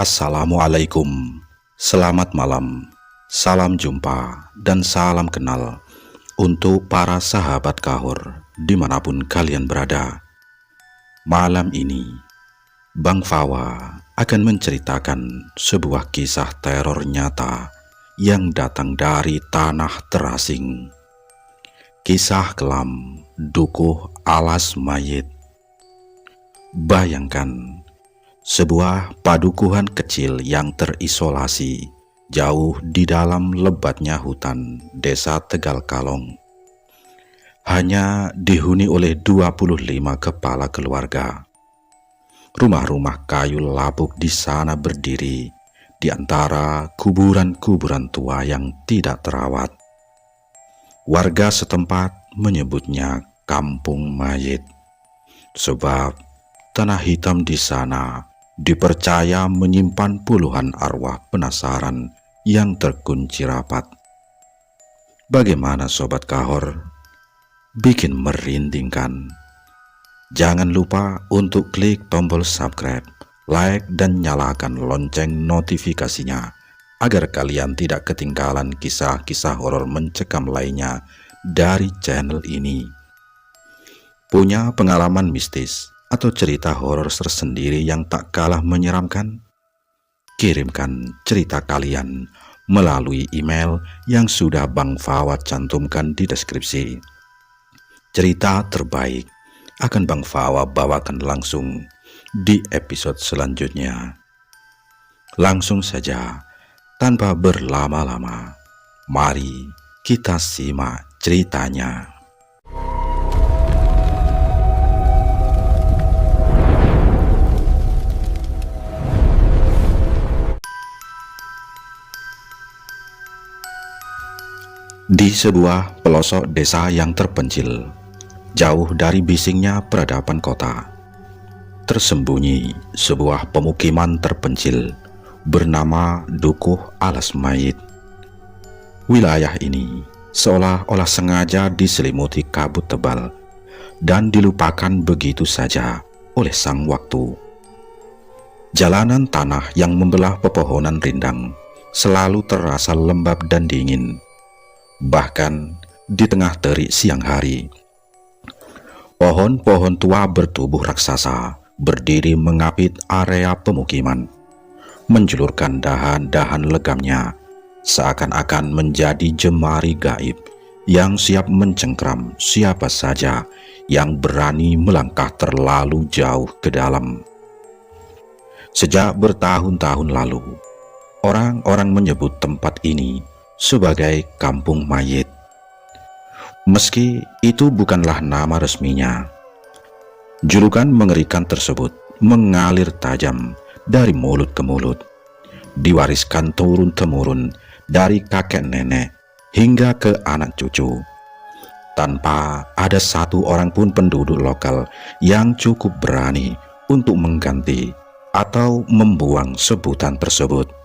Assalamualaikum, selamat malam, salam jumpa, dan salam kenal untuk para sahabat Kahor dimanapun kalian berada. Malam ini, Bang Fawa akan menceritakan sebuah kisah teror nyata yang datang dari tanah terasing. Kisah kelam Dukuh Alas Mayit. Bayangkan sebuah padukuhan kecil yang terisolasi jauh di dalam lebatnya hutan desa Tegal Kalong. Hanya dihuni oleh 25 kepala keluarga. Rumah-rumah kayu lapuk di sana berdiri di antara kuburan-kuburan tua yang tidak terawat. Warga setempat menyebutnya Kampung Mayit, sebab tanah hitam di sana dipercaya menyimpan puluhan arwah penasaran yang terkunci rapat. Bagaimana Sobat Kahor? Bikin merinding kan? Jangan lupa untuk klik tombol subscribe, like, dan nyalakan lonceng notifikasinya agar kalian tidak ketinggalan kisah-kisah horor mencekam lainnya dari channel ini. Punya pengalaman mistis atau cerita horor tersendiri yang tak kalah menyeramkan? Kirimkan cerita kalian melalui email yang sudah Bang Fawa cantumkan di deskripsi. Cerita terbaik akan Bang Fawa bawakan langsung di episode selanjutnya. Langsung saja, tanpa berlama-lama, mari kita simak ceritanya. Di sebuah pelosok desa yang terpencil, jauh dari bisingnya peradaban kota, tersembunyi sebuah pemukiman terpencil bernama Dukuh Alas Mayit. Wilayah ini seolah-olah sengaja diselimuti kabut tebal dan dilupakan begitu saja oleh sang waktu. Jalanan tanah yang membelah pepohonan rindang selalu terasa lembab dan dingin. Bahkan di tengah terik siang hari, pohon-pohon tua bertubuh raksasa berdiri mengapit area pemukiman, menjulurkan dahan-dahan legamnya seakan-akan menjadi jemari gaib yang siap mencengkram siapa saja yang berani melangkah terlalu jauh ke dalam. Sejak bertahun-tahun lalu, orang-orang menyebut tempat ini sebagai Kampung Mayit. Meski itu bukanlah nama resminya, julukan mengerikan tersebut mengalir tajam dari mulut ke mulut, diwariskan turun-temurun dari kakek nenek hingga ke anak cucu, tanpa ada satu orang pun penduduk lokal yang cukup berani untuk mengganti atau membuang sebutan tersebut.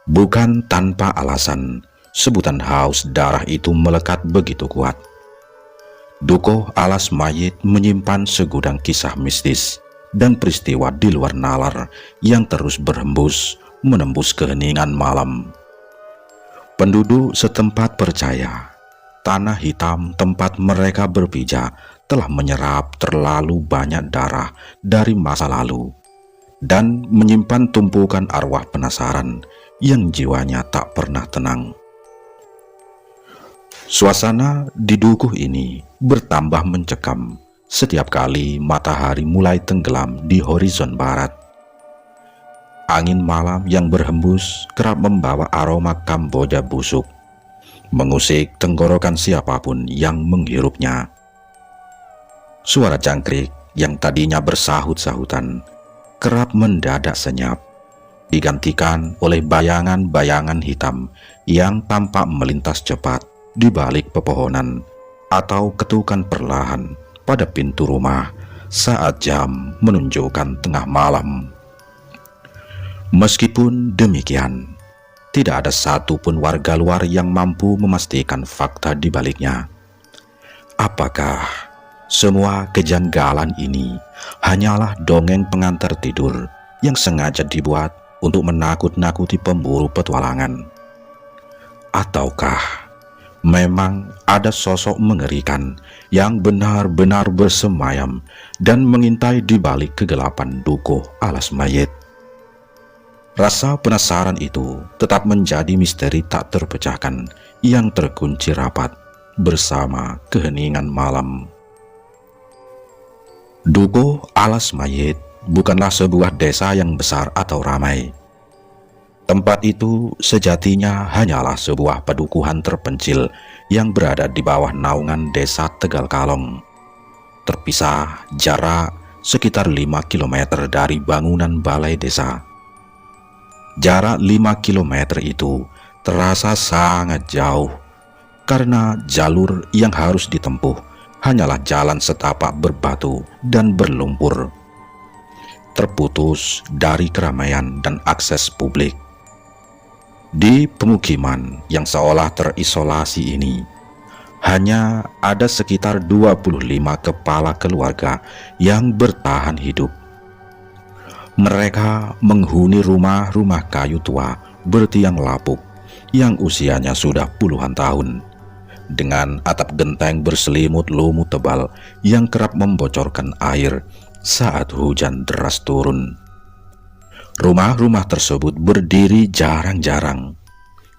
Bukan tanpa alasan, sebutan haus darah itu melekat begitu kuat. Dukuh Alas Mayit menyimpan segudang kisah mistis dan peristiwa di luar nalar yang terus berhembus menembus keheningan malam. Penduduk setempat percaya tanah hitam tempat mereka berpijak telah menyerap terlalu banyak darah dari masa lalu dan menyimpan tumpukan arwah penasaran yang jiwanya tak pernah tenang. Suasana di dukuh ini bertambah mencekam setiap kali matahari mulai tenggelam di horizon barat. Angin malam yang berhembus kerap membawa aroma Kamboja busuk, mengusik tenggorokan siapapun yang menghirupnya. Suara jangkrik yang tadinya bersahut-sahutan kerap mendadak senyap, digantikan oleh bayangan-bayangan hitam yang tampak melintas cepat di balik pepohonan atau ketukan perlahan pada pintu rumah saat jam menunjukkan tengah malam. Meskipun demikian, tidak ada satupun warga luar yang mampu memastikan fakta di baliknya. Apakah semua kejanggalan ini hanyalah dongeng pengantar tidur yang sengaja dibuat untuk menakut-nakuti pemburu petualangan? Ataukah memang ada sosok mengerikan yang benar-benar bersemayam dan mengintai di balik kegelapan dukuh alas mayit? Rasa penasaran itu tetap menjadi misteri tak terpecahkan yang terkunci rapat bersama keheningan malam. Dukuh alas mayit bukanlah sebuah desa yang besar atau ramai. Tempat itu sejatinya hanyalah sebuah padukuhan terpencil yang berada di bawah naungan desa Tegal Kalong, terpisah jarak sekitar 5 km dari bangunan balai desa. Jarak 5 km itu terasa sangat jauh karena jalur yang harus ditempuh hanyalah jalan setapak berbatu dan berlumpur, terputus dari keramaian dan akses publik. Di pemukiman yang seolah terisolasi ini, hanya ada sekitar 25 kepala keluarga yang bertahan hidup. Mereka menghuni rumah-rumah kayu tua bertiang lapuk yang usianya sudah puluhan tahun, dengan atap genteng berselimut lumut tebal yang kerap membocorkan air saat hujan deras turun. Rumah-rumah tersebut berdiri jarang-jarang,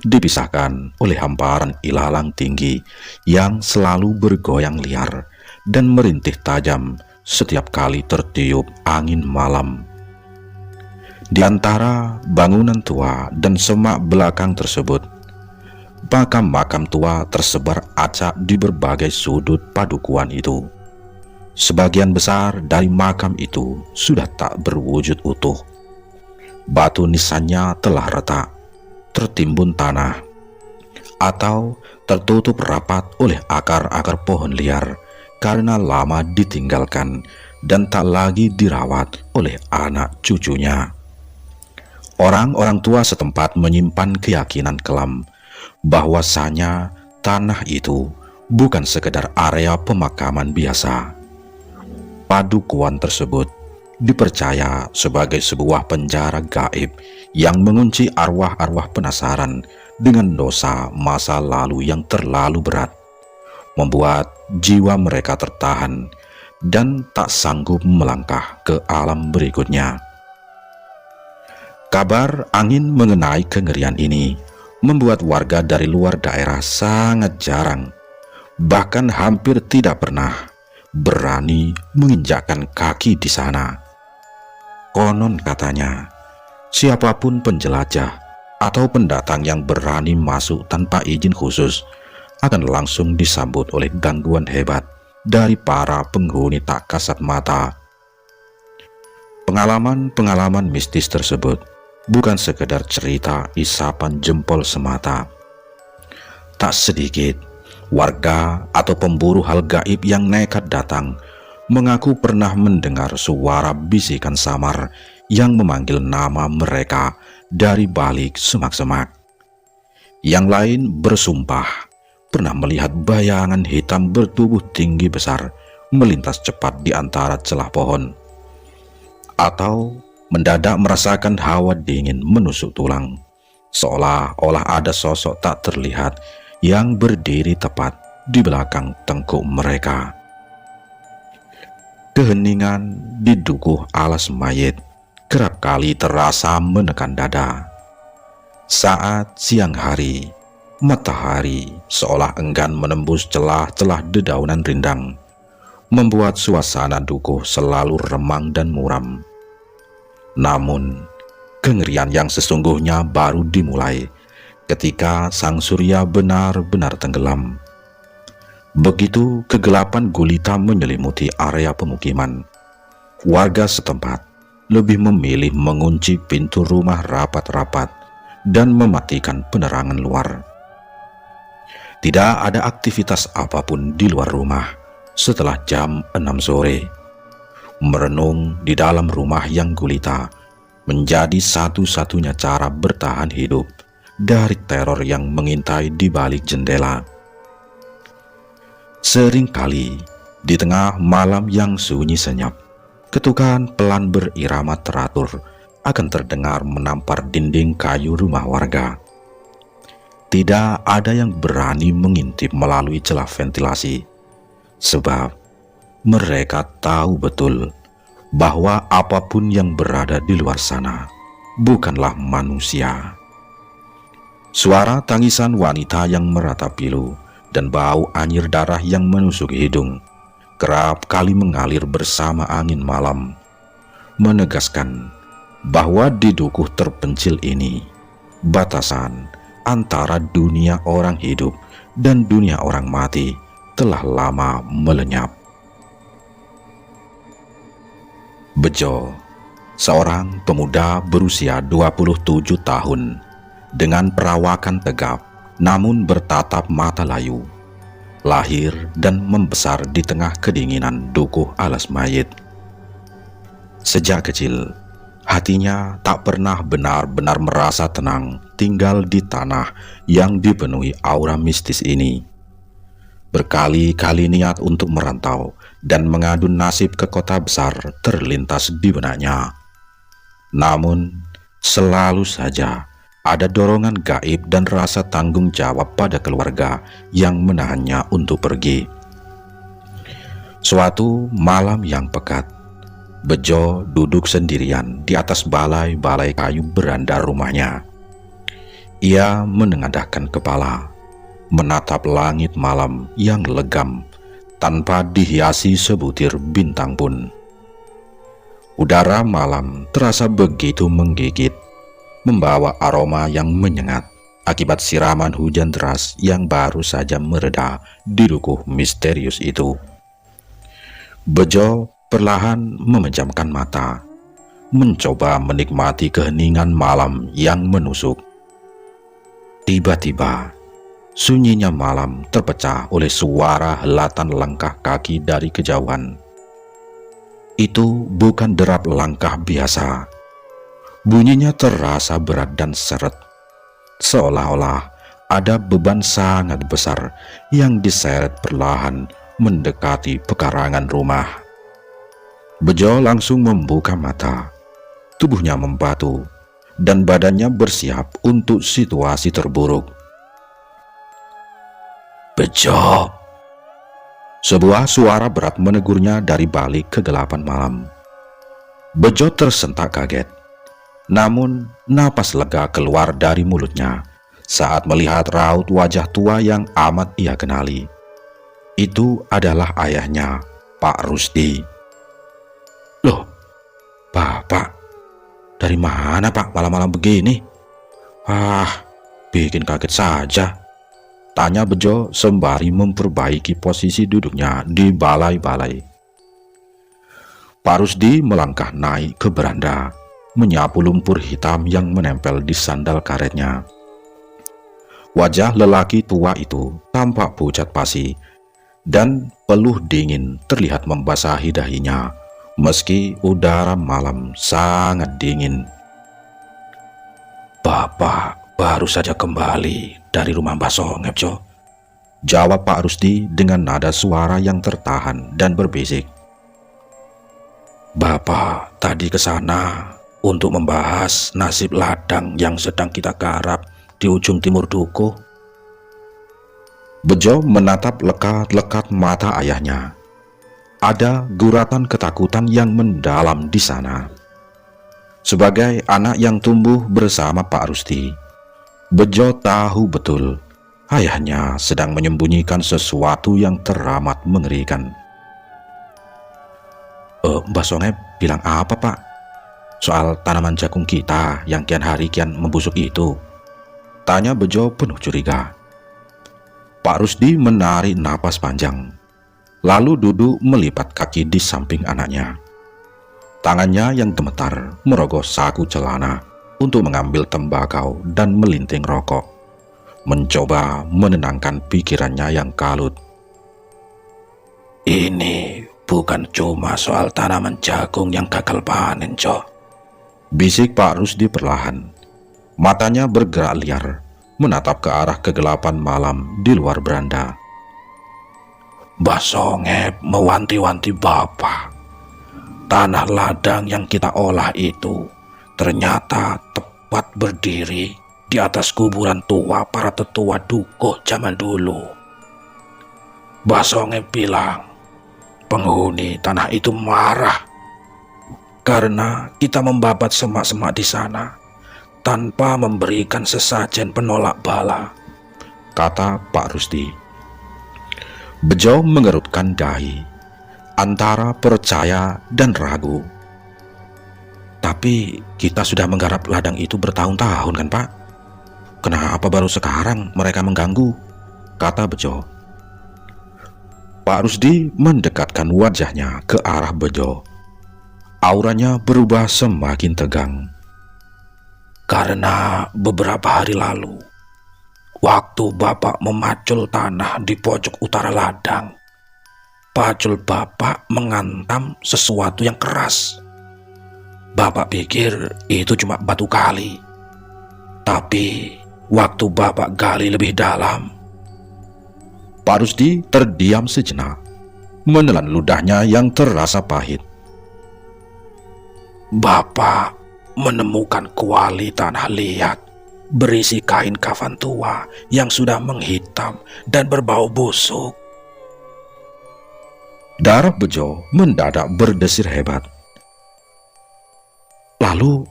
dipisahkan oleh hamparan ilalang tinggi yang selalu bergoyang liar dan merintih tajam setiap kali tertiup angin malam. Di antara bangunan tua dan semak belakang tersebut, makam-makam tua tersebar acak di berbagai sudut padukuhan itu. Sebagian besar dari makam itu sudah tak berwujud utuh. Batu nisannya telah retak, tertimbun tanah, atau tertutup rapat oleh akar-akar pohon liar karena lama ditinggalkan dan tak lagi dirawat oleh anak cucunya. Orang-orang tua setempat menyimpan keyakinan kelam bahwasanya tanah itu bukan sekedar area pemakaman biasa. Padukuhan tersebut dipercaya sebagai sebuah penjara gaib yang mengunci arwah-arwah penasaran dengan dosa masa lalu yang terlalu berat, membuat jiwa mereka tertahan dan tak sanggup melangkah ke alam berikutnya. Kabar angin mengenai kengerian ini membuat warga dari luar daerah sangat jarang, bahkan hampir tidak pernah berani menginjakkan kaki di sana. Konon katanya, siapapun penjelajah atau pendatang yang berani masuk tanpa izin khusus akan langsung disambut oleh gangguan hebat dari para penghuni tak kasat mata. Pengalaman-pengalaman mistis tersebut bukan sekedar cerita isapan jempol semata. Tak sedikit warga atau pemburu hal gaib yang nekat datang mengaku pernah mendengar suara bisikan samar yang memanggil nama mereka dari balik semak-semak. Yang lain bersumpah pernah melihat bayangan hitam bertubuh tinggi besar melintas cepat di antara celah pohon, atau mendadak merasakan hawa dingin menusuk tulang, seolah-olah ada sosok tak terlihat yang berdiri tepat di belakang tengkuk mereka. Keheningan di dukuh alas mayit kerap kali terasa menekan dada. Saat siang hari, matahari seolah enggan menembus celah-celah dedaunan rindang, membuat suasana dukuh selalu remang dan muram. Namun, kengerian yang sesungguhnya baru dimulai ketika sang surya benar-benar tenggelam. Begitu kegelapan gulita menyelimuti area pemukiman, warga setempat lebih memilih mengunci pintu rumah rapat-rapat dan mematikan penerangan luar. Tidak ada aktivitas apapun di luar rumah setelah jam 6 sore. Merenung di dalam rumah yang gulita menjadi satu-satunya cara bertahan hidup dari teror yang mengintai di balik jendela. Seringkali di tengah malam yang sunyi senyap, ketukan pelan berirama teratur akan terdengar menampar dinding kayu rumah warga. Tidak ada yang berani mengintip melalui celah ventilasi, sebab mereka tahu betul bahwa apapun yang berada di luar sana bukanlah manusia. Suara tangisan wanita yang meratap pilu dan bau anyir darah yang menusuk hidung kerap kali mengalir bersama angin malam, menegaskan bahwa di dukuh terpencil ini batasan antara dunia orang hidup dan dunia orang mati telah lama melenyap. Bejo, seorang pemuda berusia 27 tahun dengan perawakan tegap namun bertatap mata layu, lahir dan membesar di tengah kedinginan dukuh alas mayit. Sejak kecil, hatinya tak pernah benar-benar merasa tenang tinggal di tanah yang dipenuhi aura mistis ini. Berkali-kali niat untuk merantau dan mengadu nasib ke kota besar terlintas di benaknya. Namun, selalu saja ada dorongan gaib dan rasa tanggung jawab pada keluarga yang menahannya untuk pergi. Suatu malam yang pekat, Bejo duduk sendirian di atas balai-balai kayu beranda rumahnya. Ia menengadahkan kepala, menatap langit malam yang legam tanpa dihiasi sebutir bintang pun. Udara malam terasa begitu menggigit, membawa aroma yang menyengat akibat siraman hujan deras yang baru saja mereda di dukuh misterius itu. Bejo perlahan memejamkan mata, mencoba menikmati keheningan malam yang menusuk. Tiba-tiba, sunyinya malam terpecah oleh suara helatan langkah kaki dari kejauhan. Itu bukan derap langkah biasa. Bunyinya terasa berat dan seret, seolah-olah ada beban sangat besar yang diseret perlahan mendekati pekarangan rumah. Bejo langsung membuka mata, tubuhnya membatu, dan badannya bersiap untuk situasi terburuk. "Bejo!" Sebuah suara berat menegurnya dari balik kegelapan malam. Bejo tersentak kaget, namun napas lega keluar dari mulutnya saat melihat raut wajah tua yang amat ia kenali. Itu adalah ayahnya, Pak Rusdi. "Loh, Bapak, dari mana Pak malam-malam begini?" Bikin kaget saja," tanya Bejo sembari memperbaiki posisi duduknya di balai-balai. Pak Rusdi melangkah naik ke beranda, menyapu lumpur hitam yang menempel di sandal karetnya. Wajah lelaki tua itu tampak pucat pasi, dan peluh dingin terlihat membasahi dahinya, meski udara malam sangat dingin. "Bapak baru saja kembali dari rumah Mbak Songep, Jo," jawab Pak Rusdi dengan nada suara yang tertahan dan berbisik. "Bapak tadi ke sana untuk membahas nasib ladang yang sedang kita garap di ujung timur dukuh." Bejo menatap lekat-lekat mata ayahnya. Ada guratan ketakutan yang mendalam di sana. Sebagai anak yang tumbuh bersama Pak Rusdi, Bejo tahu betul ayahnya sedang menyembunyikan sesuatu yang teramat mengerikan. "Mbak Songep bilang apa, Pak? Soal tanaman jagung kita yang kian hari kian membusuk itu?" tanya Bejo penuh curiga. Pak Rusdi menarik napas panjang, lalu duduk melipat kaki di samping anaknya. Tangannya yang gemetar merogoh saku celana untuk mengambil tembakau dan melinting rokok, mencoba menenangkan pikirannya yang kalut. "Ini bukan cuma soal tanaman jagung yang gagal panen, Jo," bisik Pak Rusdi perlahan. Matanya bergerak liar, menatap ke arah kegelapan malam di luar beranda. "Mbak Songep mewanti-wanti Bapak. Tanah ladang yang kita olah itu Ternyata tepat berdiri di atas kuburan tua para tetua dukuh zaman dulu. Mbah Songep bilang penghuni tanah itu marah karena kita membabat semak-semak di sana tanpa memberikan sesajen penolak bala, kata Pak Rusdi. Bejo mengerutkan dahi antara percaya dan ragu. Tapi kita sudah menggarap ladang itu bertahun-tahun kan Pak? Kenapa baru sekarang mereka mengganggu? Kata Bejo. Pak Rusdi mendekatkan wajahnya ke arah Bejo. Auranya berubah semakin tegang. Karena beberapa hari lalu, waktu Bapak memacul tanah di pojok utara ladang, pacul Bapak mengantam sesuatu yang keras. Bapak pikir itu cuma batu kali. Tapi waktu Bapak gali lebih dalam, Pak Rusdi terdiam sejenak, menelan ludahnya yang terasa pahit. Bapak menemukan kuali tanah liat berisi kain kafan tua yang sudah menghitam dan berbau busuk. Darah Bejo mendadak berdesir hebat. Lalu,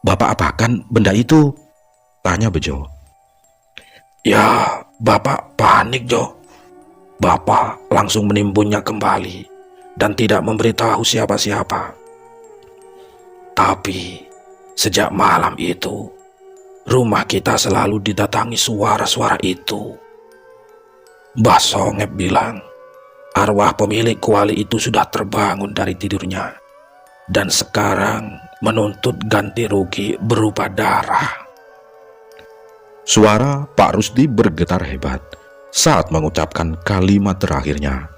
Bapak apakan benda itu? Tanya Bejo. Ya, Bapak panik, Jo. Bapak langsung menimbunnya kembali dan tidak memberitahu siapa-siapa. Tapi, sejak malam itu, rumah kita selalu didatangi suara-suara itu. Mbah Songep bilang, arwah pemilik kuali itu sudah terbangun dari tidurnya dan sekarang menuntut ganti rugi berupa darah. Suara Pak Rusdi bergetar hebat saat mengucapkan kalimat terakhirnya.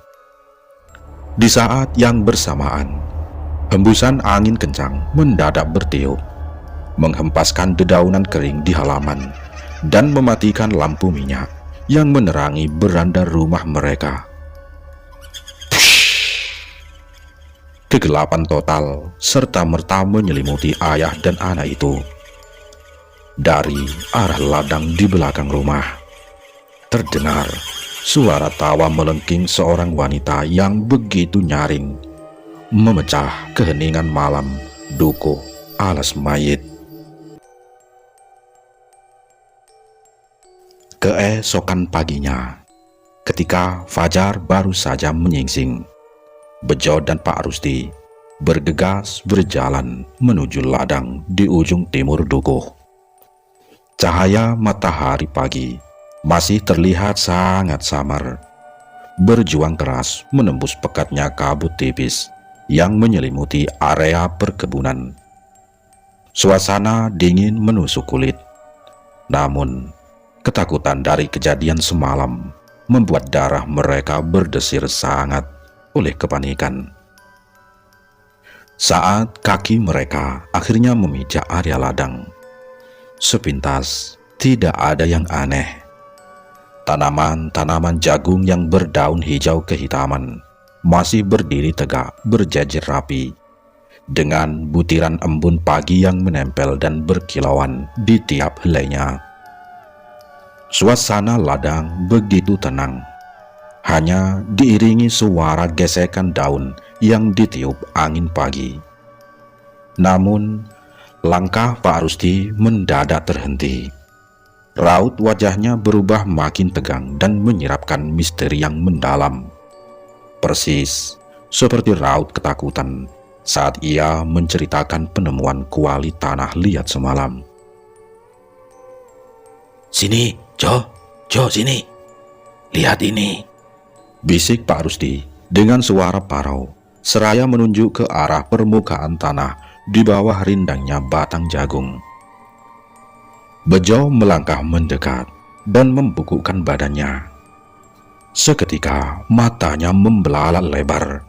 Di saat yang bersamaan, hembusan angin kencang mendadak bertiup, menghempaskan dedaunan kering di halaman dan mematikan lampu minyak yang menerangi beranda rumah mereka. Kegelapan total serta-merta menyelimuti ayah dan anak itu. Dari arah ladang di belakang rumah, terdengar suara tawa melengking seorang wanita yang begitu nyaring, memecah keheningan malam dukuh alas mayit. Keesokan paginya, ketika fajar baru saja menyingsing, Bejo dan Pak Rusdi bergegas berjalan menuju ladang di ujung timur dukuh. Cahaya matahari pagi masih terlihat sangat samar, berjuang keras menembus pekatnya kabut tipis yang menyelimuti area perkebunan. Suasana dingin menusuk kulit, namun ketakutan dari kejadian semalam membuat darah mereka berdesir sangat oleh kepanikan. Saat kaki mereka akhirnya memijak area ladang, sepintas tidak ada yang aneh. Tanaman-tanaman jagung yang berdaun hijau kehitaman masih berdiri tegak berjajar rapi, dengan butiran embun pagi yang menempel dan berkilauan di tiap helainya. Suasana ladang begitu tenang, hanya diiringi suara gesekan daun yang ditiup angin pagi. Namun, langkah Pak Rusdi mendadak terhenti. Raut wajahnya berubah makin tegang dan menyiratkan misteri yang mendalam. Persis seperti raut ketakutan saat ia menceritakan penemuan kuali tanah liat semalam. "Sini, Jo, sini. Lihat ini," bisik Pak Rusdi dengan suara parau, seraya menunjuk ke arah permukaan tanah di bawah rindangnya batang jagung. Bejo melangkah mendekat dan membungkukkan badannya. Seketika matanya membelalak lebar,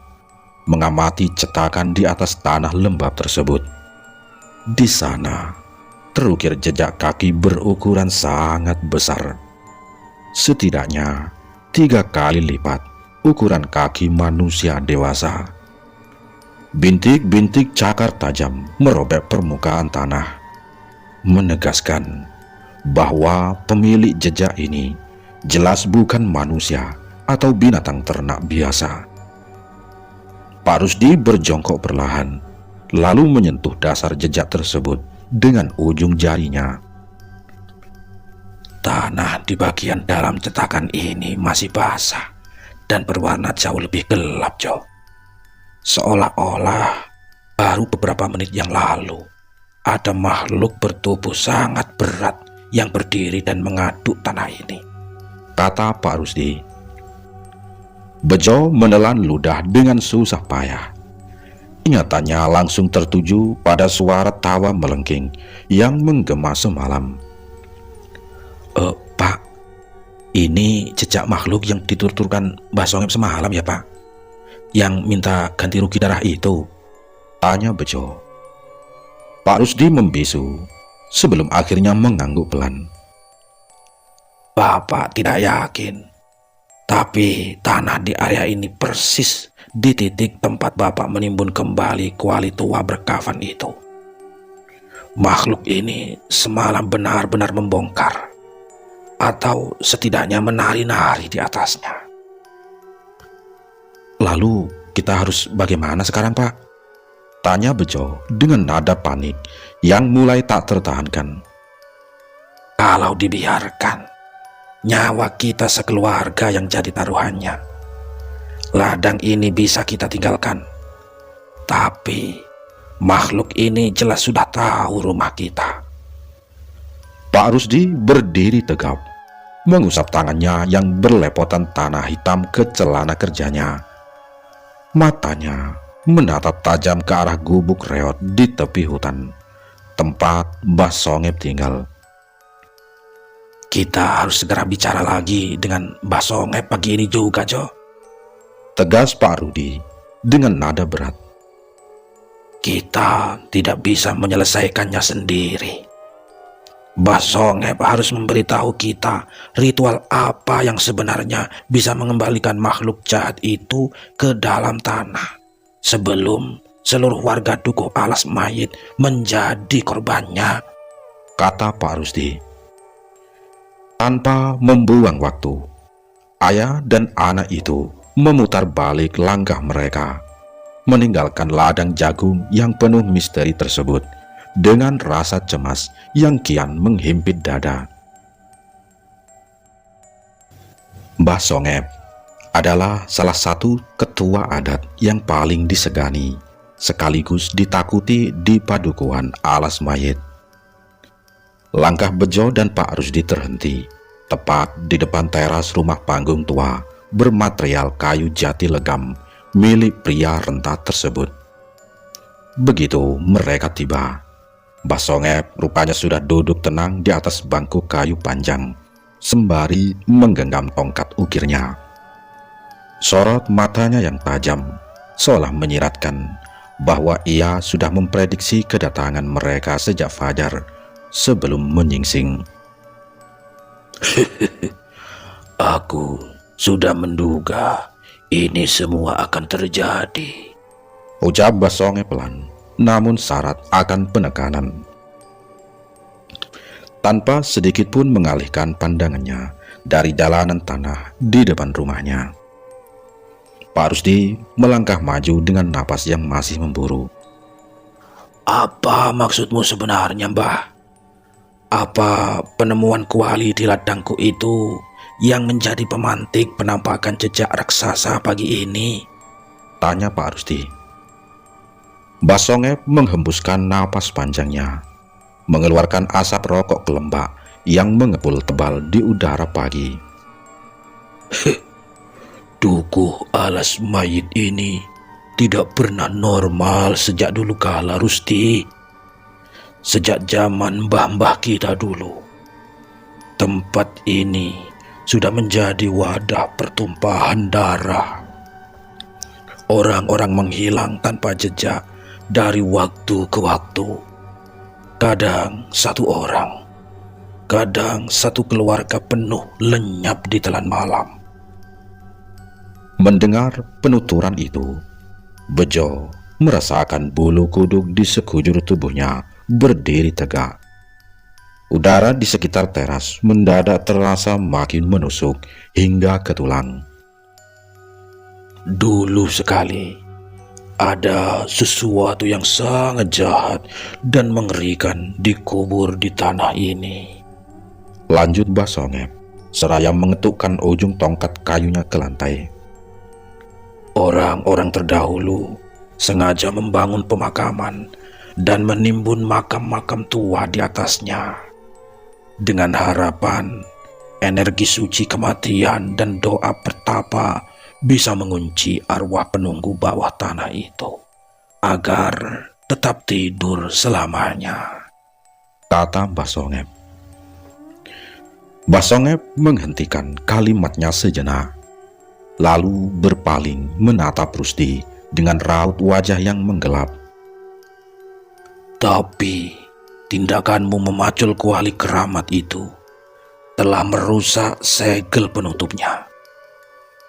mengamati cetakan di atas tanah lembab tersebut. Di sana terukir jejak kaki berukuran sangat besar, setidaknya 3 kali lipat ukuran kaki manusia dewasa. Bintik-bintik cakar tajam merobek permukaan tanah, menegaskan bahwa pemilik jejak ini jelas bukan manusia atau binatang ternak biasa. Pak Rusdi berjongkok perlahan, lalu menyentuh dasar jejak tersebut dengan ujung jarinya. Tanah di bagian dalam cetakan ini masih basah dan berwarna jauh lebih gelap, Jo. Seolah-olah baru beberapa menit yang lalu ada makhluk bertubuh sangat berat yang berdiri dan mengaduk tanah ini, kata Pak Rusdi. Bejo menelan ludah dengan susah payah. Ingatannya langsung tertuju pada suara tawa melengking yang menggema semalam. Pak, ini jejak makhluk yang diturturkan Mbah Songep semalam ya, Pak? Yang minta ganti rugi darah itu? Tanya Bejo. Pak Rusdi membisu sebelum akhirnya mengangguk pelan. Bapak tidak yakin, tapi tanah di area ini persis di titik tempat Bapak menimbun kembali kuali tua berkafan itu. Makhluk ini semalam benar-benar membongkar, atau setidaknya menari-nari di atasnya. Lalu kita harus bagaimana sekarang, Pak? Tanya Bejo dengan nada panik yang mulai tak tertahankan. Kalau dibiarkan, nyawa kita sekeluarga yang jadi taruhannya. Ladang ini bisa kita tinggalkan, tapi makhluk ini jelas sudah tahu rumah kita. Pak Rusdi berdiri tegap, mengusap tangannya yang berlepotan tanah hitam ke celana kerjanya. Matanya menatap tajam ke arah gubuk reot di tepi hutan, tempat Mbah Songep tinggal. Kita harus segera bicara lagi dengan Mbah Songep pagi ini juga, Jo. Tegas Pak Rudi dengan nada berat. Kita tidak bisa menyelesaikannya sendiri. Mbah Songep harus memberitahu kita ritual apa yang sebenarnya bisa mengembalikan makhluk jahat itu ke dalam tanah sebelum seluruh warga Dukuh Alas Mayit menjadi korbannya, kata Pak Rusdi. Tanpa membuang waktu, ayah dan anak itu memutar balik langkah mereka, meninggalkan ladang jagung yang penuh misteri tersebut dengan rasa cemas yang kian menghimpit dada. Mbah Songep adalah salah satu ketua adat yang paling disegani sekaligus ditakuti di Padukuhan Alas Mayit. Langkah Bejo dan Pak Rusdi terhenti tepat di depan teras rumah panggung tua bermaterial kayu jati legam milik pria renta tersebut. Begitu mereka tiba, Mbah Songep rupanya sudah duduk tenang di atas bangku kayu panjang sembari menggenggam tongkat ukirnya. Sorot matanya yang tajam seolah menyiratkan bahwa ia sudah memprediksi kedatangan mereka sejak fajar sebelum menyingsing. Aku sudah menduga ini semua akan terjadi, ucap Mbah Songep pelan, namun syarat akan penekanan. Tanpa sedikit pun mengalihkan pandangannya dari jalanan tanah di depan rumahnya, Pak Rusdi melangkah maju dengan napas yang masih memburu. Apa maksudmu sebenarnya, Mbah? Apa penemuan kuali di ladangku itu yang menjadi pemantik penampakan jejak raksasa pagi ini? Tanya Pak Rusdi. Mbah Songep menghembuskan napas panjangnya, mengeluarkan asap rokok kelembak yang mengepul tebal di udara pagi. Dukuh Alas Mayit ini tidak pernah normal sejak dulu kala, Rusdi. Sejak zaman mbah-mbah kita dulu, tempat ini sudah menjadi wadah pertumpahan darah. Orang-orang menghilang tanpa jejak dari waktu ke waktu. Kadang satu orang, kadang satu keluarga penuh lenyap di telan malam. Mendengar penuturan itu, Bejo merasakan bulu kuduk di sekujur tubuhnya berdiri tegak. Udara di sekitar teras mendadak terasa makin menusuk hingga ke tulang. Dulu sekali, ada sesuatu yang sangat jahat dan mengerikan dikubur di tanah ini. Lanjut Mbah Songep, seraya mengetukkan ujung tongkat kayunya ke lantai. Orang-orang terdahulu sengaja membangun pemakaman dan menimbun makam-makam tua di atasnya, dengan harapan energi suci kematian dan doa pertapa bisa mengunci arwah penunggu bawah tanah itu agar tetap tidur selamanya, kata Mbah Songep. Mbah Songep menghentikan kalimatnya sejenak, lalu berpaling menatap Rusdi dengan raut wajah yang menggelap. Tapi tindakanmu memacul kuali keramat itu telah merusak segel penutupnya.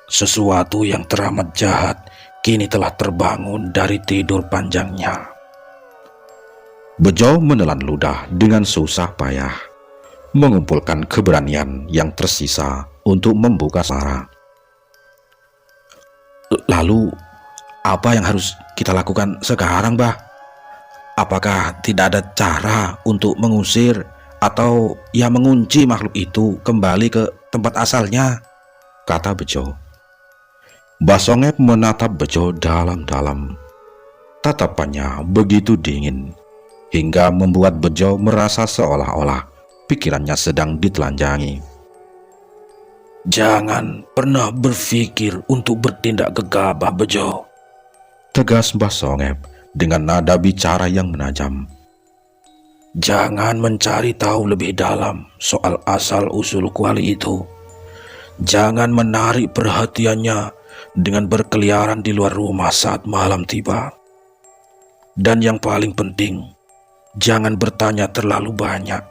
Sesuatu yang teramat jahat kini telah terbangun dari tidur panjangnya. Bejo menelan ludah dengan susah payah, mengumpulkan keberanian yang tersisa untuk membuka suara. Lalu, apa yang harus kita lakukan sekarang, Mbah? Apakah tidak ada cara untuk mengusir atau ya mengunci makhluk itu kembali ke tempat asalnya? Kata Bejo. Mbah Songep menatap Bejo dalam-dalam. Tatapannya begitu dingin, hingga membuat Bejo merasa seolah-olah pikirannya sedang ditelanjangi. Jangan pernah berpikir untuk bertindak gegabah, Bejo, tegas Mbah Songep dengan nada bicara yang menajam. Jangan mencari tahu lebih dalam soal asal-usul kuali itu. Jangan menarik perhatiannya dengan berkeliaran di luar rumah saat malam tiba. Dan yang paling penting, jangan bertanya terlalu banyak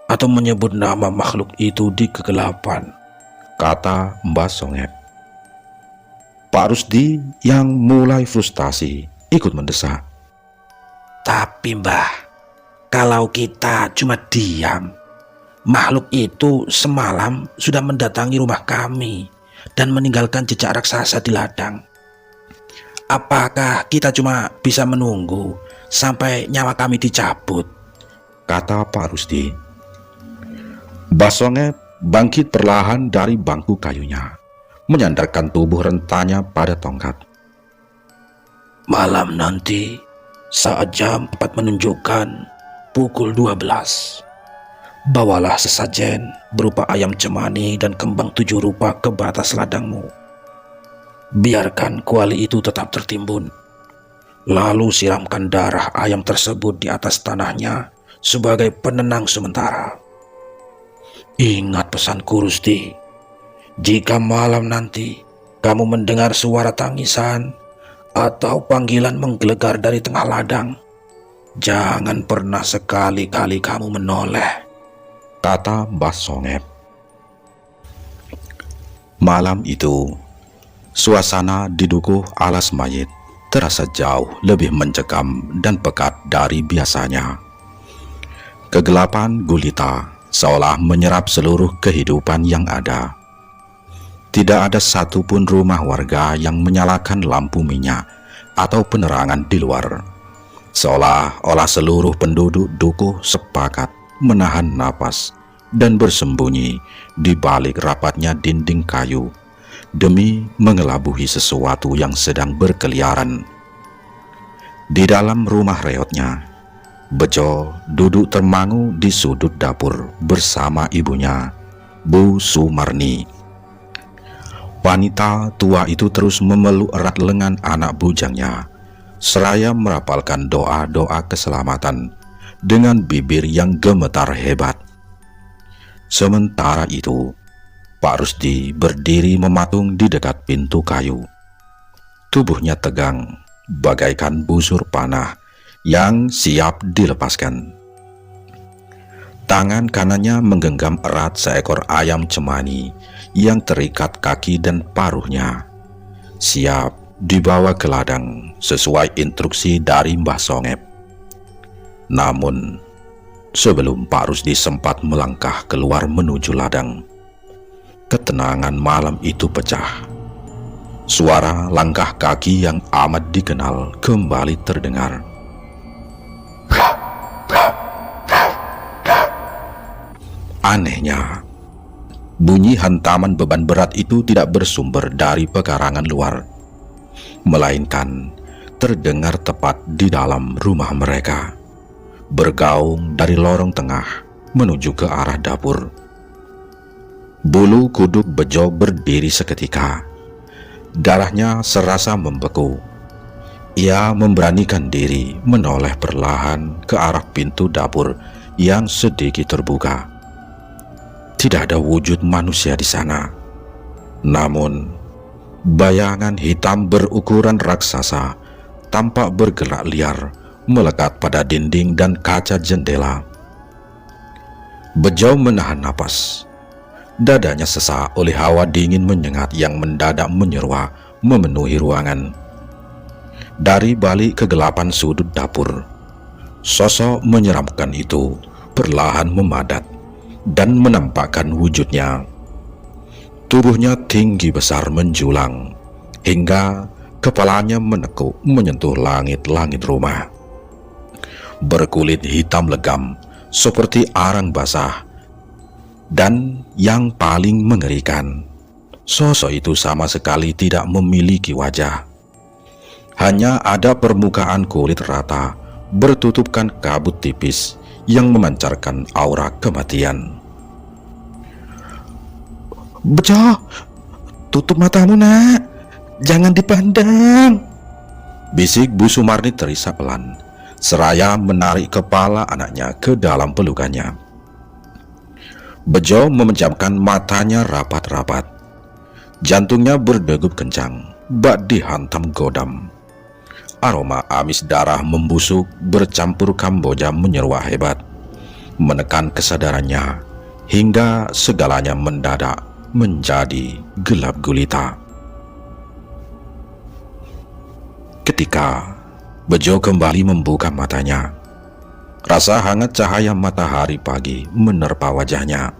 atau menyebut nama makhluk itu di kegelapan, kata Mbah Songep. Pak Rusdi yang mulai frustasi ikut mendesak. Tapi Mbah, kalau kita cuma diam, makhluk itu semalam sudah mendatangi rumah kami dan meninggalkan jejak raksasa di ladang. Apakah kita cuma bisa menunggu sampai nyawa kami dicabut? Kata Pak Rusdi. Mbah Songep bangkit perlahan dari bangku kayunya, menyandarkan tubuh rentanya pada tongkat. Malam nanti, saat jam 4 menunjukkan pukul 12, bawalah sesajen berupa ayam cemani dan kembang 7 rupa ke batas ladangmu. Biarkan kuali itu tetap tertimbun, lalu siramkan darah ayam tersebut di atas tanahnya sebagai penenang sementara. Ingat pesanku, Rusdi, jika malam nanti kamu mendengar suara tangisan atau panggilan menggelegar dari tengah ladang, jangan pernah sekali-kali kamu menoleh, kata Mbah Songep. Malam itu, suasana di dukuh alas mayit terasa jauh lebih mencekam dan pekat dari biasanya. Kegelapan gulita seolah menyerap seluruh kehidupan yang ada. Tidak ada satupun rumah warga yang menyalakan lampu minyak atau penerangan di luar. Seolah-olah seluruh penduduk dukuh sepakat menahan napas dan bersembunyi di balik rapatnya dinding kayu demi mengelabuhi sesuatu yang sedang berkeliaran. Di dalam rumah reotnya, Bejo duduk termangu di sudut dapur bersama ibunya, Bu Sumarni. Wanita tua itu terus memeluk erat lengan anak bujangnya, seraya merapalkan doa-doa keselamatan dengan bibir yang gemetar hebat. Sementara itu, Pak Rusdi berdiri mematung di dekat pintu kayu. Tubuhnya tegang, bagaikan busur panah yang siap dilepaskan. Tangan kanannya menggenggam erat seekor ayam cemani yang terikat kaki dan paruhnya, siap dibawa ke ladang sesuai instruksi dari Mbah Songep. Namun, sebelum Pak Rusdi sempat melangkah keluar menuju ladang, ketenangan malam itu pecah. Suara langkah kaki yang amat dikenal kembali terdengar. Anehnya, bunyi hantaman beban berat itu tidak bersumber dari pekarangan luar, melainkan terdengar tepat di dalam rumah mereka, bergaung dari lorong tengah menuju ke arah dapur. Bulu kuduk Bejo berdiri seketika. Darahnya serasa membeku. Ia memberanikan diri menoleh perlahan ke arah pintu dapur yang sedikit terbuka. Tidak ada wujud manusia di sana. Namun, bayangan hitam berukuran raksasa tampak bergerak liar melekat pada dinding dan kaca jendela. Bejo menahan napas. Dadanya sesak oleh hawa dingin menyengat yang mendadak menyeruak memenuhi ruangan. Dari balik kegelapan sudut dapur, sosok menyeramkan itu perlahan memadat dan menampakkan wujudnya. Tubuhnya tinggi besar menjulang hingga kepalanya menekuk menyentuh langit-langit rumah. Berkulit hitam legam seperti arang basah. Dan yang paling mengerikan, sosok itu sama sekali tidak memiliki wajah. Hanya ada permukaan kulit rata bertutupkan kabut tipis yang memancarkan aura kematian. "Bejo, tutup matamu nak, jangan dipandang," bisik Bu Sumarni terisak pelan, seraya menarik kepala anaknya ke dalam pelukannya. Bejo memejamkan matanya rapat-rapat. Jantungnya berdegup kencang, bak dihantam godam. Aroma amis darah membusuk bercampur Kamboja menyeruak hebat, menekan kesadarannya hingga segalanya mendadak menjadi gelap gulita. Ketika Bejo kembali membuka matanya, rasa hangat cahaya matahari pagi menerpa wajahnya.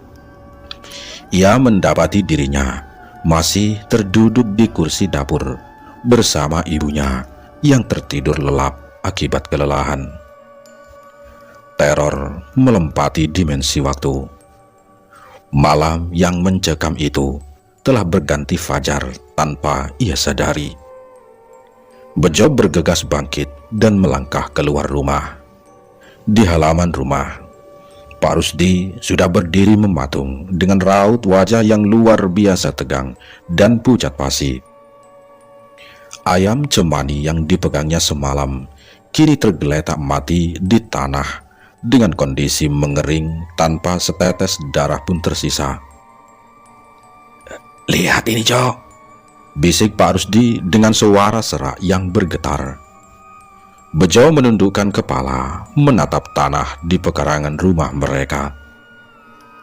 Ia mendapati dirinya masih terduduk di kursi dapur bersama ibunya yang tertidur lelap akibat kelelahan. Teror melempati dimensi waktu. Malam yang mencekam itu telah berganti fajar tanpa ia sadari. Bejo bergegas bangkit dan melangkah keluar rumah. Di halaman rumah, Pak Rusdi sudah berdiri mematung dengan raut wajah yang luar biasa tegang dan pucat pasi. Ayam cemani yang dipegangnya semalam kini tergeletak mati di tanah dengan kondisi mengering tanpa setetes darah pun tersisa. "Lihat ini, Jo," bisik Pak Rusdi dengan suara serak yang bergetar. Bejo menundukkan kepala, menatap tanah di pekarangan rumah mereka.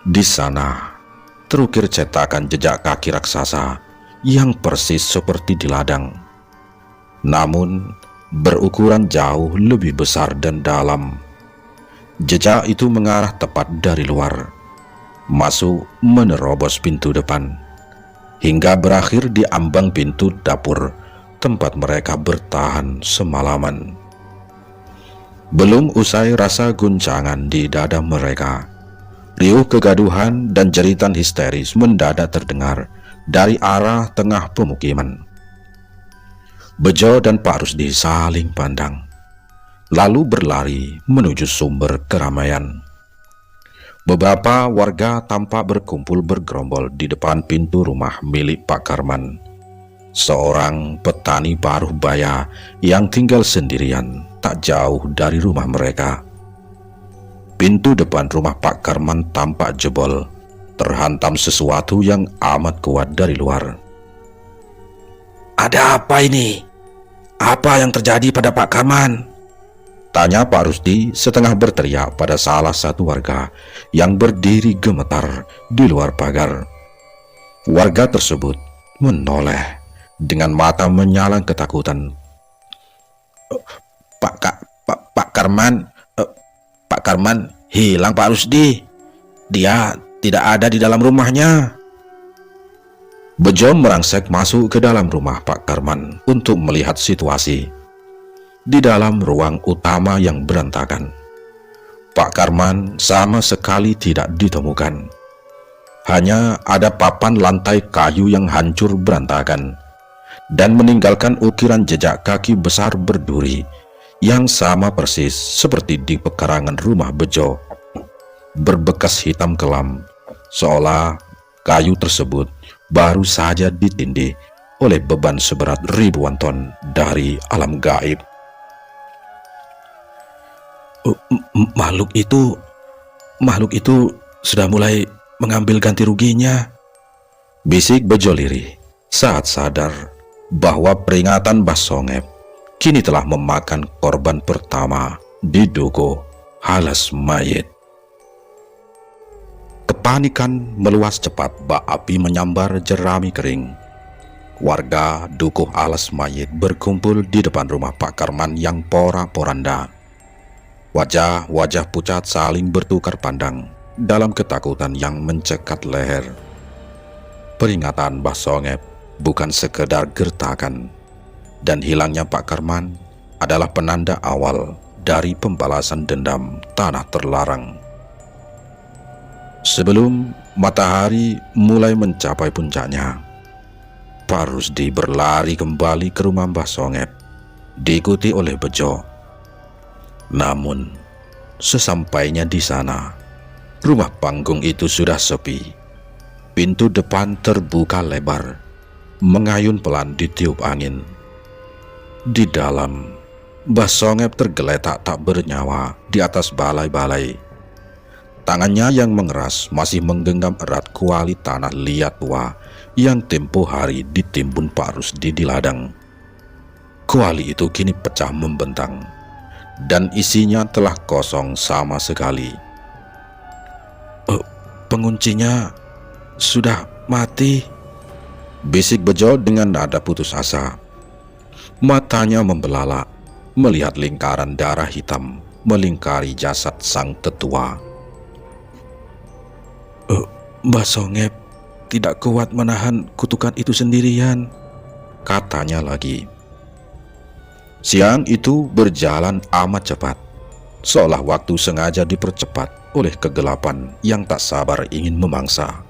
Di sana, terukir cetakan jejak kaki raksasa yang persis seperti di ladang. Namun, berukuran jauh lebih besar dan dalam. Jejak itu mengarah tepat dari luar, masuk menerobos pintu depan, hingga berakhir di ambang pintu dapur tempat mereka bertahan semalaman. Belum usai rasa guncangan di dada mereka, riuh kegaduhan dan jeritan histeris mendadak terdengar dari arah tengah pemukiman. Bejo dan Pak Rusdi saling pandang, lalu berlari menuju sumber keramaian. Beberapa warga tampak berkumpul bergerombol di depan pintu rumah milik Pak Karman, seorang petani paruh baya yang tinggal sendirian tak jauh dari rumah mereka. Pintu depan rumah Pak Karman tampak jebol, terhantam sesuatu yang amat kuat dari luar. "Ada apa ini? Apa yang terjadi pada Pak Karman?" tanya Pak Rusdi setengah berteriak pada salah satu warga yang berdiri gemetar di luar pagar. Warga tersebut menoleh dengan mata menyala ketakutan. Pak Karman, Pak Karman hilang Pak Rusdi. Dia tidak ada di dalam rumahnya. Bejo merangsek masuk ke dalam rumah Pak Karman untuk melihat situasi. Di dalam ruang utama yang berantakan, Pak Karman sama sekali tidak ditemukan. Hanya ada papan lantai kayu yang hancur berantakan dan meninggalkan ukiran jejak kaki besar berduri yang sama persis seperti di pekarangan rumah Bejo, berbekas hitam kelam, seolah kayu tersebut baru saja ditindih oleh beban seberat ribuan ton dari alam gaib. Makhluk itu sudah mulai mengambil ganti ruginya, bisik Bejo lirih saat sadar bahwa peringatan Basongep kini telah memakan korban pertama di Dukuh Alas Mayit. Kepanikan meluas cepat bak api menyambar jerami kering. Warga Dukuh Alas Mayit berkumpul di depan rumah Pak Karman yang porak-poranda. Wajah-wajah pucat saling bertukar pandang dalam ketakutan yang mencekat leher. Peringatan Basongep bukan sekedar gertakan, dan hilangnya Pak Karman adalah penanda awal dari pembalasan dendam tanah terlarang. Sebelum matahari mulai mencapai puncaknya, Pak Rusdi berlari kembali ke rumah Basongep, diikuti oleh Bejo. Namun, sesampainya di sana, rumah panggung itu sudah sepi. Pintu depan terbuka lebar, mengayun pelan ditiup angin. Di dalam, Basongep tergeletak tak bernyawa di atas balai-balai. Tangannya yang mengeras masih menggenggam erat kuali tanah liat tua yang tempo hari ditimbun Pak Rusdi di ladang. Kuali itu kini pecah membentang, dan isinya telah kosong sama sekali. Penguncinya sudah mati, bisik Bejo dengan nada putus asa. Matanya membelalak melihat lingkaran darah hitam melingkari jasad sang tetua. Basongep tidak kuat menahan kutukan itu sendirian, katanya lagi. Siang itu berjalan amat cepat, seolah waktu sengaja dipercepat oleh kegelapan yang tak sabar ingin memangsa.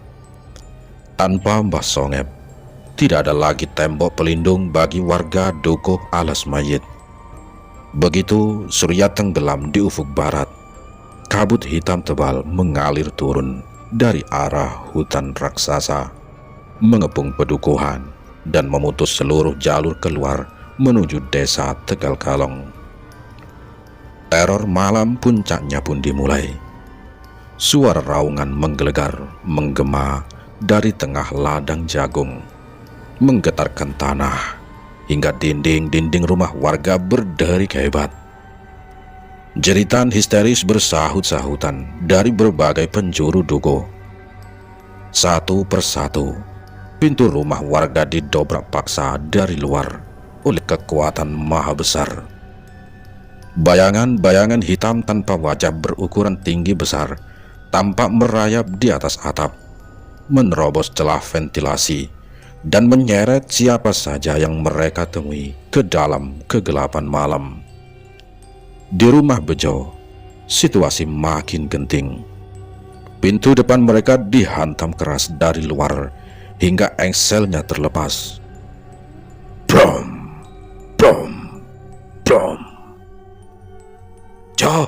Tanpa Basongep, tidak ada lagi tembok pelindung bagi warga Dukuh Alas Mayit. Begitu surya tenggelam di ufuk barat, kabut hitam tebal mengalir turun dari arah hutan raksasa, mengepung pedukuhan dan memutus seluruh jalur keluar menuju desa Tegal Kalong. Teror malam puncaknya pun dimulai. Suara raungan menggelegar, menggema dari tengah ladang jagung, menggetarkan tanah hingga dinding-dinding rumah warga berderik hebat. Jeritan histeris bersahut-sahutan dari berbagai penjuru Dukuh. Satu persatu, pintu rumah warga didobrak paksa dari luar oleh kekuatan maha besar. Bayangan-bayangan hitam tanpa wajah berukuran tinggi besar tampak merayap di atas atap, menerobos celah ventilasi, dan menyeret siapa saja yang mereka temui ke dalam kegelapan malam. Di rumah Bejo, situasi makin genting. Pintu depan mereka dihantam keras dari luar hingga engselnya terlepas. Brom, brom, brom. Jo,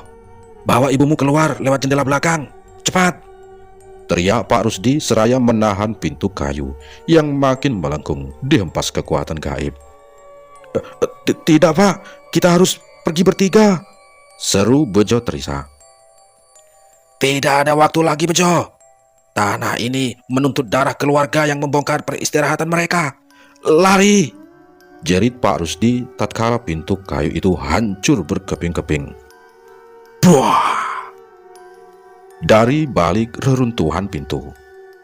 bawa ibumu keluar lewat jendela belakang, cepat! Teriak Pak Rusdi seraya menahan pintu kayu yang makin melengkung dihempas kekuatan gaib. Tidak Pak, kita harus pergi bertiga, seru Bejo terisak. Tidak ada waktu lagi Bejo. Tanah ini menuntut darah keluarga yang membongkar peristirahatan mereka. Lari! Jerit Pak Rusdi tatkala pintu kayu itu hancur berkeping-keping. Buah! Dari balik reruntuhan pintu,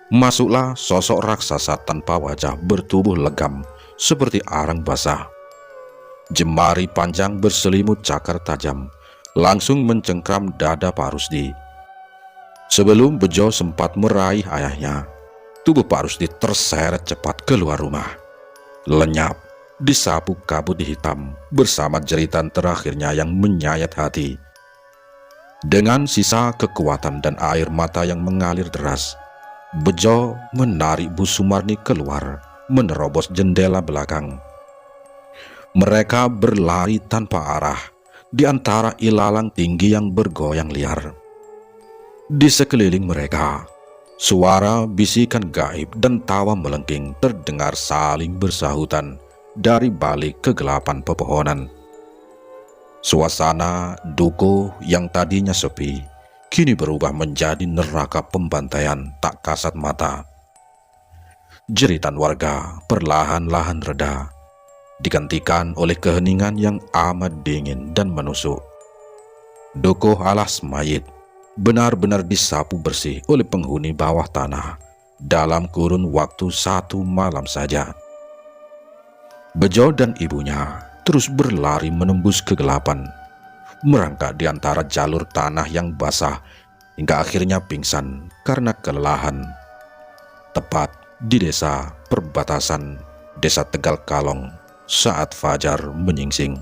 masuklah sosok raksasa tanpa wajah bertubuh legam seperti arang basah. Jemari panjang berselimut cakar tajam langsung mencengkram dada Pak Rusdi. Sebelum Bejo sempat meraih ayahnya, tubuh Pak Rusdi terseret cepat keluar rumah. Lenyap disapu kabut hitam bersama jeritan terakhirnya yang menyayat hati. Dengan sisa kekuatan dan air mata yang mengalir deras, Bejo menarik Bu Sumarni keluar, menerobos jendela belakang. Mereka berlari tanpa arah di antara ilalang tinggi yang bergoyang liar. Di sekeliling mereka, suara bisikan gaib dan tawa melengking terdengar saling bersahutan dari balik kegelapan pepohonan. Suasana dukuh yang tadinya sepi kini berubah menjadi neraka pembantaian tak kasat mata. Jeritan warga perlahan-lahan reda, digantikan oleh keheningan yang amat dingin dan menusuk. Dukuh alas mayit benar-benar disapu bersih oleh penghuni bawah tanah dalam kurun waktu 1 malam saja. Bejo dan ibunya terus berlari menembus kegelapan, merangkak di antara jalur tanah yang basah hingga akhirnya pingsan karena kelelahan. Tepat di desa perbatasan Desa Tegal Kalong saat fajar menyingsing.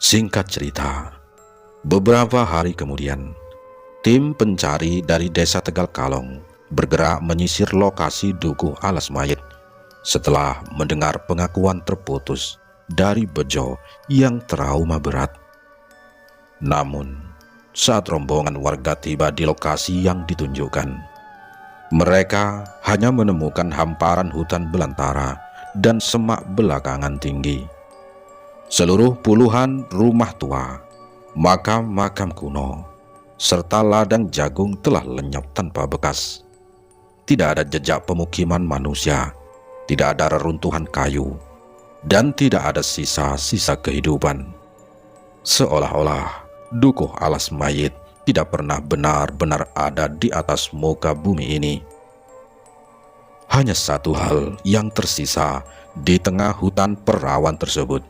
Singkat cerita, beberapa hari kemudian, tim pencari dari Desa Tegal Kalong bergerak menyisir lokasi dukuh alas mayit setelah mendengar pengakuan terputus dari Bejo yang trauma berat. Namun, saat rombongan warga tiba di lokasi yang ditunjukkan, mereka hanya menemukan hamparan hutan belantara dan semak belakangan tinggi. Seluruh puluhan rumah tua, makam-makam kuno, serta ladang jagung telah lenyap tanpa bekas. Tidak ada jejak pemukiman manusia, tidak ada reruntuhan kayu, dan tidak ada sisa-sisa kehidupan. Seolah-olah dukuh alas mayit tidak pernah benar-benar ada di atas muka bumi ini. Hanya satu hal yang tersisa di tengah hutan perawan tersebut.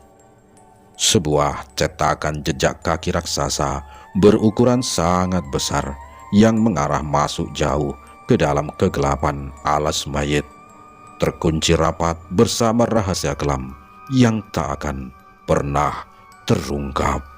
Sebuah cetakan jejak kaki raksasa berukuran sangat besar yang mengarah masuk jauh ke dalam kegelapan alas mayit, terkunci rapat bersama rahasia kelam yang tak akan pernah terungkap.